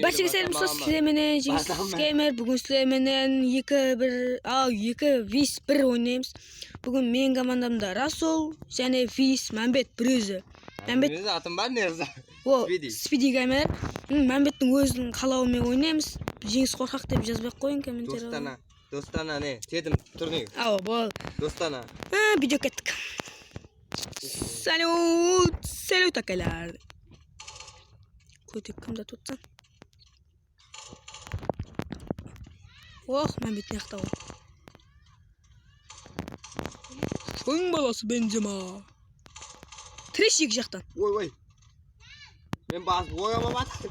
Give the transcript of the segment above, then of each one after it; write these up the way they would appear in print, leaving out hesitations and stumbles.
Barchaga salom, sizlar menен gamer. Bugun sizlar menен 2-1 o'ynaymiz. Bugun men komandamda Rasul және Viz, Мәмбет бір өзі. Мәмбет атым бар нерза. Spidyyy gamer. Мәмбеттің өзінің қалауымен ойнаймыз. Жеңіс қорқақ деп жазбай қойын комментарийға. Достана не? Тедім тұрдың. Ау, бол. Достана. Видео кеттік. Салют акалар. Көтек кімді тұтсан? Ох, Мәмбет не ақтауы. Шың баласы Бензема. Тіреш екі жақтан. Ой. Мен бас ойама батыр.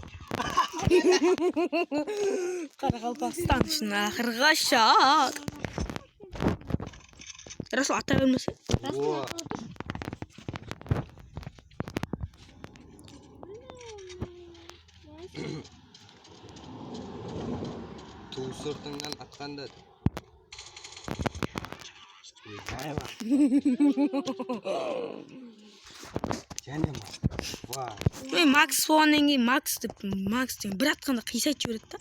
Qaraqalpaqstan үшін ақырға шақ. Расул ата білмесе? Ту сыртыңнан атқанда. Және ма? Мен Макс болғаннан кейін Макс деген бір атқанда қисайт жібереді да.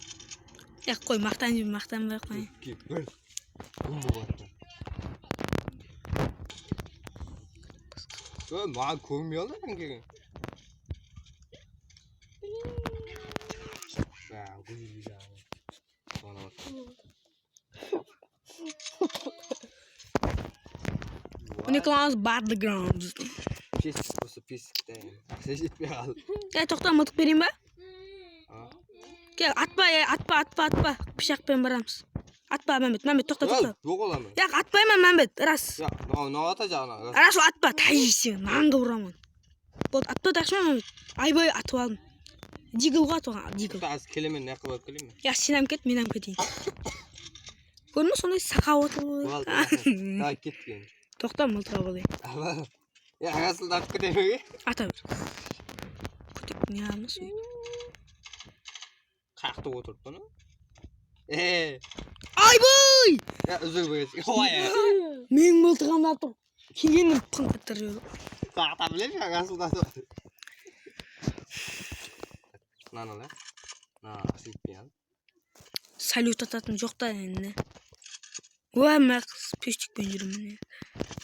Қой, мақтанбай қойын. Маған көрмей алды деген. Оны қалаңыз battlegrounds. Песікті. Ақша жетпей қалды. Тоқта мылтық берейін ба? Кел, атпа. Пышақпен барамыз. Атпа, Мәмбет, тоқта. Жоқ оламын. Атпаймын, Мәмбет, рас. Мынау ата жағына. Расул атпа, тайжисың, нанға ұрамын. Болды, атпа тақшыма, Мәмбет. Айбай атып алдым. Дигілға атуған, дигіл. Аз келемен, не қылып келемен. Сен кет, мен кетейін. Көрдің сондай сақа отыр. Кеткен. Тоқта, мылтыға болайын. Расылды атып кетемеге? Ата бір. Көтек не амыз үй. Қақты отырып бұны? Айбай! Үзір бөгесің. Мен мылтығамды атып. Келгенім қыңқыттыр жөді. Сақта білем я Расылды атып. Наналы. Сүйіппей ал. Салют ататын жоқта әніне. Мәқ пештікпен жүрмін.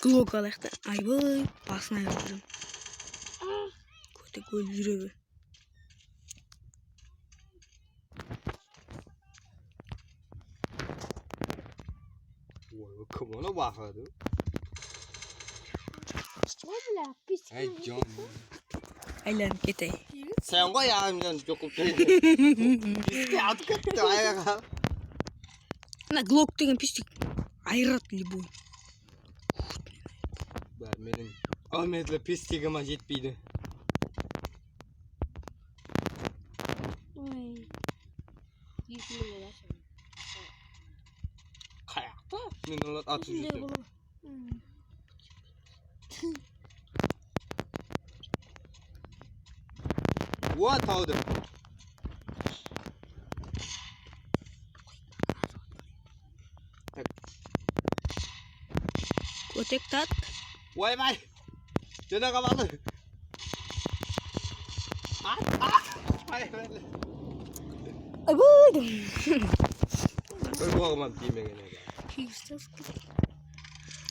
Глок алайықта. Айбай, басын айып жүрім. Көтек өліп жүребі. Кім оны бақырды? Әй, жон. Айланып кетей. Сен ғой ағымдан жоқып дейді. Песке атып кетті аяға. Ана глок деген пештік айрат любой. Менің Ahmet'le пестігіма жетпейді. Қаяқта? Мен олар атып жүрсем. Уа тауды. Көтек тат. Ойбай! Жөне қабады. Айбай! Бір боғыман деймеген еді.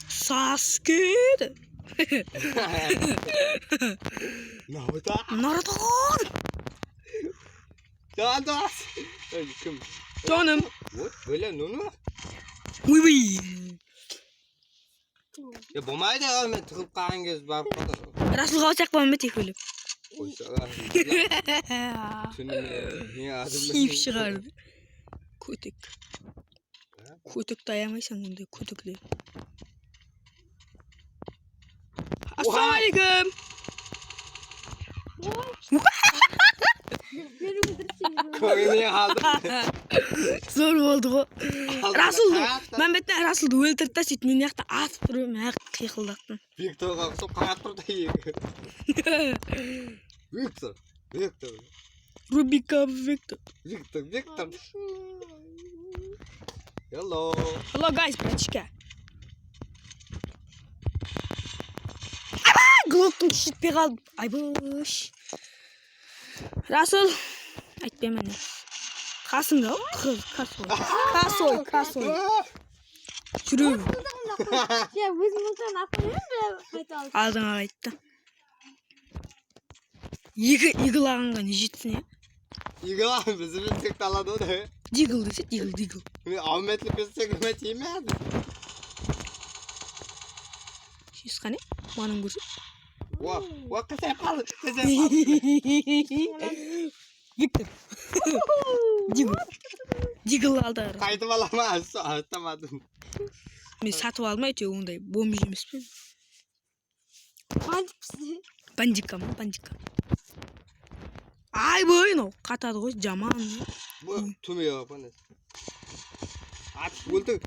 Саскеді. Наруто! Наруто! Жандас! Кім? Жаным. Бөлі, нүні? Ойбай! Болмайды мен тұғып қаған кез барып қадыр. Расылға отсақ ба Мәмбет екөліп. Қойсаға. Түніме не адым. Хип шығарды. Көтек. Көтекті аямайсың ондай көтекле. Ассалаумалейкум. Көңіне қалды. Зор болды ғой. Мәмбеттен Расулды өлтірді да сөйтіп мен яқта атып тұрып мәқ қиқылдақтым. Викторға ұқсап қағат тұрды егі. Виктор. Рубика Виктор. Виктор. Hello guys, братишка. Айбай! Глоктың жетпей қалды. Айбыш. Расул, айтпаймын. Қасыңда касой. Жүру. Я өзім ұлтан ақылым қайта алдым. Алдыңа қайтты. Игілағанға не жетсін, я? Игла bizim tek taladı o da. Дигл десе, дигл. Ahmetli kız çekmek yemedi. Шеш қане? Маның көрсет. Wa kız yapalım. Виктор. Дигл алды. Kaydım alamaz. Atamadım. Мен сатып алдым әйтеуір ондай бомж емеспін. Бандика. Айбой, мынау қатады ғой, жаман. Bu tümüyor bana. At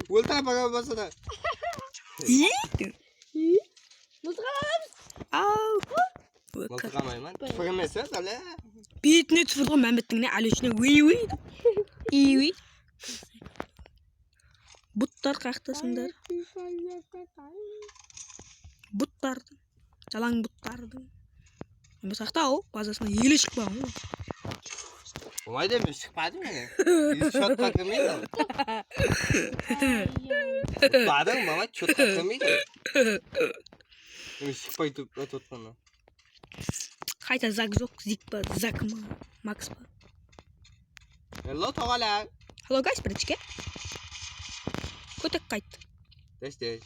ultra baga basa da. Ау. Mıltıkamayman. Fırmese öyle. Бетіне түфір ғой Мәмбеттің не әлешіне өй. Бұттар қақтасыңдар. Бұттардың. Жалаң бұттардың. Мен сақта о, базасына елі шықпаған ғой. Olay demiş çıkmadı mı yani? Çöt takımıydı. Badın baba çöt takımıydı. Demiş çıkmaydı tutmanı. Қайта зак жоқ, зик па, зак ма, макс па. Hello toğala. Hello guys, біріншіке. Көтек қайтты. Дәште.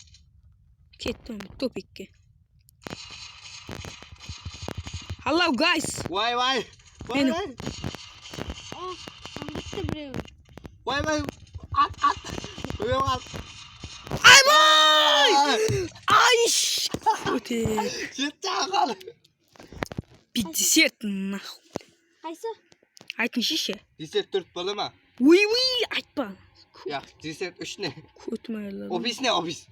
Кеттім топикке. Hello guys. Vay. Benim. Vay. At. Böyle at. Айш! Көтек. Ciddi akal. Bir dessert нахуй. Қайсы? Айтыңшы ше. Dessert 4 balı mı? Уй, айтпа. Ya dessert 3 ne? Көтім Ofis ne ofis?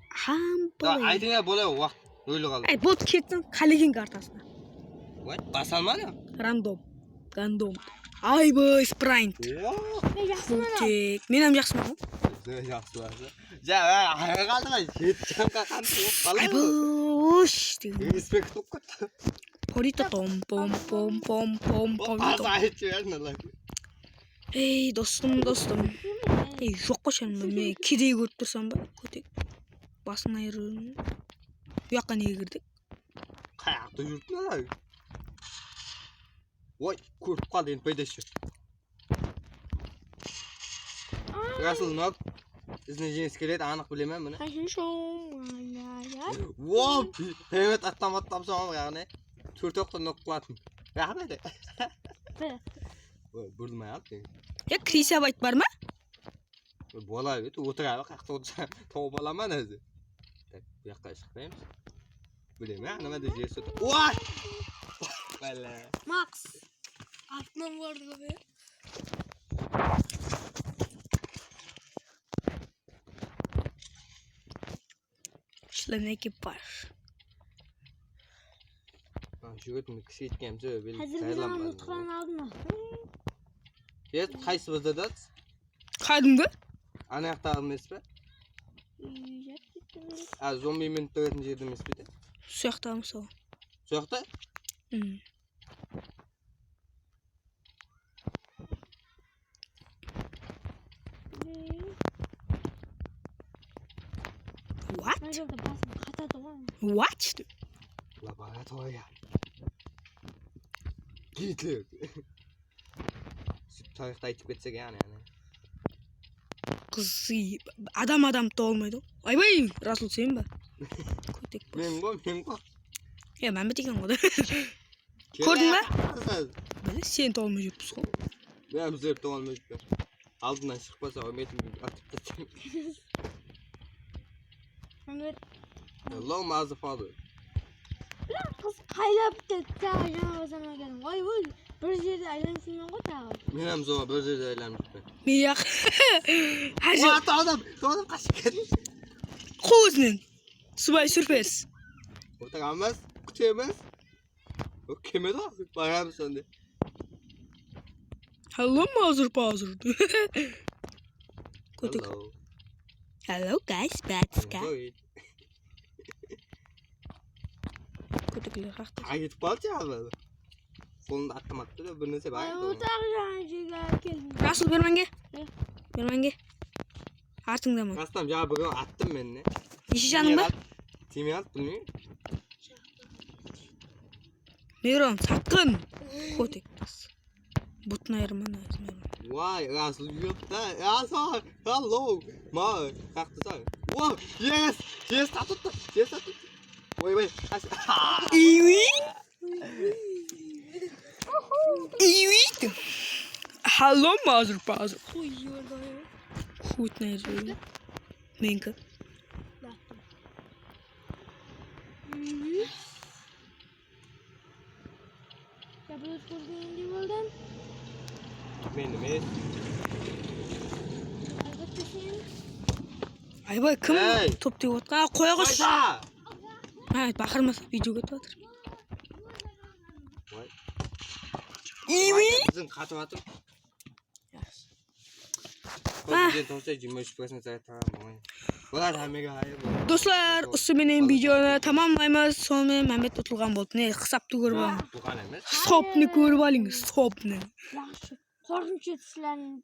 Хампа. Айтыңа бола уақыт. Öyle kaldı. Ай, болды кеттің қалеген картасына. Vay basalma ne? Рандом. Айбой, спрайнт. Мен жақсымын. Көтек. Мен жақсымын ғой. Güzel yaxşı var. Ja, ayağa kaldı mı? Yetişem kakan soğuk kaldı mı? Айбой. Respekt çok kötü. Порито пом. Az ayet verin Allah. Ей, достым. Ей, жоқ қой сен мен кедей көріп тұрсам ба, көтек. Басын айырын. Бұяққа неге кірдік? Kayakta yürütme lan. Vay, kurtup kaldı yeni paydaşı. Rasul Men, izleyeceğiniz iskelet anık bilemem bunu. Wow, evet atlam sonra yani. Türk'ten noktalatım. Ya hadi. Burada mı yaptın? Ya Krisa bayt var mı? Bola evet, oturalım kalktı olsa tavbalama neyse. Bu yaklaşık çıkayım. Bilemem, ne diyeceğiz? Vay! Vallahi. Max. Altından vardı be. Член экипаж. Жүгітімді кісі еткенімізі өбел Қазір мен ұмытқан алдым ма? Ет, қайсы бұзды да? Кәдімгі? Ана яқтағы емес пе? Зомбимен тұратын жерді емес пе де? Сояқта мысалы. Сояқта? What? Мен жолда басым қатады ғой. What? Laboratuvar. Gitler. Süt tarihte айтып кетсек yani. Қызы, адам толмайды. Айбай, Расул сен ба? Көтек бас. Мен ғой. Я Мәмбет екен ғой. Көрдің ба? Бәле, сен толмай жүріппіз ғой. Ben bizler толмай жүріп. Алдынан шықпаса үмітімді атып кетсем. Hello, mother father. Қыз қайлап кетті тағы жаңа басама келдім. Ой, бір жерде айлансыңмен ғой тағы. Мен hem sonra bir жерде айланып жүрмін. Мен яқ. Тоғдым қашып кетті. Қозынан. Subay sürpriz. Oturamaz, kütüyemez. O kemedi o, bayağı sonunda. Hello mother father. Көтек. Hello guys, bad sky. Көтекілер қақты. Ayıt balca abi. Sonunda atamadı da bir nese Ай, bayağı da. отағы жаңа жерге келдім. Rasul bер мәнге. Бер мәнге. Артыңдамын. Растам жаңа біреу аттым мен не. Неше жаның бар? Тимей алды білмеймін. Мейрам, сақын. Котик. Бұтын айырман. Вай, Расул үйепті. Расул, алло. Ма, қақтысаң. Вау, yes, татытты. Ой. Иуи. Hallo, mazurpazur. Ой, жордай. Goed naar Menke. Я буду көргенде болдым. Мен емес. Албетте сен. Айбай, кім Ей! топ деп отқан? Қоя қойшы. Қайда? Бақырмаса видео кетіп жатыр. Вай. Иуи. Біздің қатып атыр. Көзден тоқса 23% айтқан. Олар әмеге айыр. Достlar, осы менен видеоны тамамлаймыз. Сонымен Мәмет ұтылған болды. Не, қысапты көріп алың. Бұған емес. Сопны көріп алыңыз, сопны. Yaxşı. Qorxunç etişlərini